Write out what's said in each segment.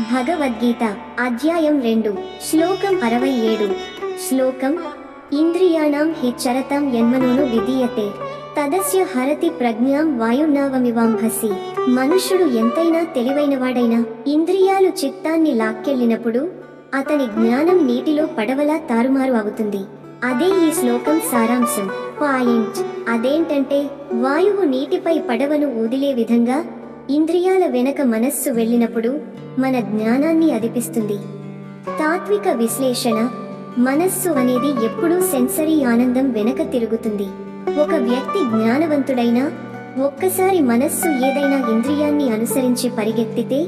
భగవద్గీత అధ్యాయం 2 శ్లోకం 67 శ్లోకం ఇంద్రియాణం హి చరతం యన్మనోను విధీయతే తదస్య హరతి ప్రజ్ఞాం వాయుర్నావమివాంభసి. మనుష్యుడు ఎంతైనా తెలివైనవాడైనా ఇంద్రియాలు చిత్తాన్ని లాక్కెళ్ళినప్పుడు అతని జ్ఞానం నీటిలో పడవలా తారుమారు అవుతుంది. అదే ఈ శ్లోకం సారాంశం. పాయింట్ అదేంటంటే, వాయువు నీటిపై పడవను ఊదిలే విధంగా ఇంద్రియాల వెనక మనస్సు వెళ్ళినప్పుడు మన జ్ఞానాన్ని అదిపిస్తుంది. తాత్విక విశ్లేషణ: మనస్సు అనేది ఎప్పుడూ సెన్సరీ ఆనందం వెనక తిరుగుతుంది. ఒక వ్యక్తి జ్ఞానవంతుడైనా ఒక్కసారి మనస్సు ఏదైనా ఇంద్రియాన్ని అనుసరించి పరిగెత్తితే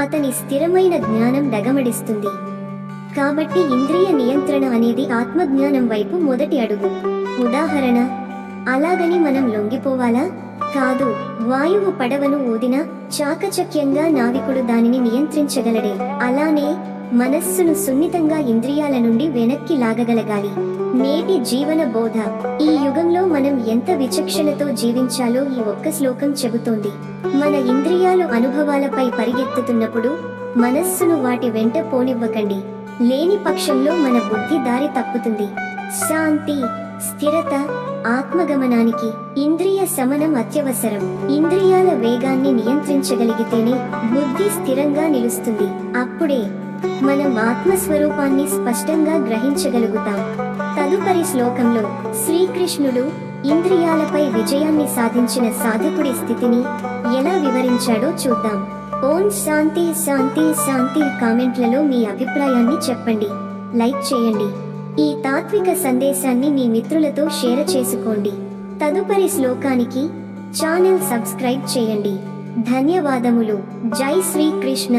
అతని స్థిరమైన జ్ఞానం డగమడిస్తుంది. కాబట్టి ఇంద్రియ నియంత్రణ అనేది ఆత్మజ్ఞానం వైపు మొదటి అడుగు. ఉదాహరణ: అలాగని మనం లొంగిపోవాలా? కాదు. వాయువు పడవను ఊదినా చాకచక్యంగా నావికుడు దానిని నియంత్రించగలడే. అలానే మనస్సును సున్నితంగా ఇంద్రియాల నుండి వెనక్కి లాగగలగాలి. నేటి జీవన బోధ: ఈ యుగంలో మనం ఎంత విచక్షణతో జీవించాలో ఈ ఒక్క శ్లోకం చెబుతోంది. మన ఇంద్రియాలు అనుభవాలపై పరిగెత్తుతున్నప్పుడు మనస్సును వాటి వెంట పోనివ్వకండి. లేని పక్షంలో మన బుద్ధి దారి తప్పుతుంది. శాంతి, స్థిరత, ఆత్మగమనానికి ఇంద్రియ శమనం అత్యవసరం. ఇంద్రియాల వేగాన్ని నియంత్రించగలిగితేనే బుద్ధి స్థిరంగా నిలుస్తుంది. అప్పుడే మనం ఆత్మస్వరూపాన్ని స్పష్టంగా గ్రహించగలుగుతాం. తదుపరి శ్లోకంలో శ్రీకృష్ణుడు ఇంద్రియాలపై విజయాన్ని సాధించిన సాధకుడి స్థితిని ఎలా వివరించాడో చూద్దాం. ఓం శాంతి శాంతి శాంతి. కామెంట్లలో మీ అభిప్రాయాన్ని చెప్పండి, లైక్ చేయండి. ఈ తాత్విక సందేశాన్ని మీ మిత్రులతో షేర్ చేసుకోండి. తదుపరి శ్లోకానికి ఛానల్ సబ్స్క్రైబ్ చేయండి. ధన్యవాదములు. జై శ్రీకృష్ణ.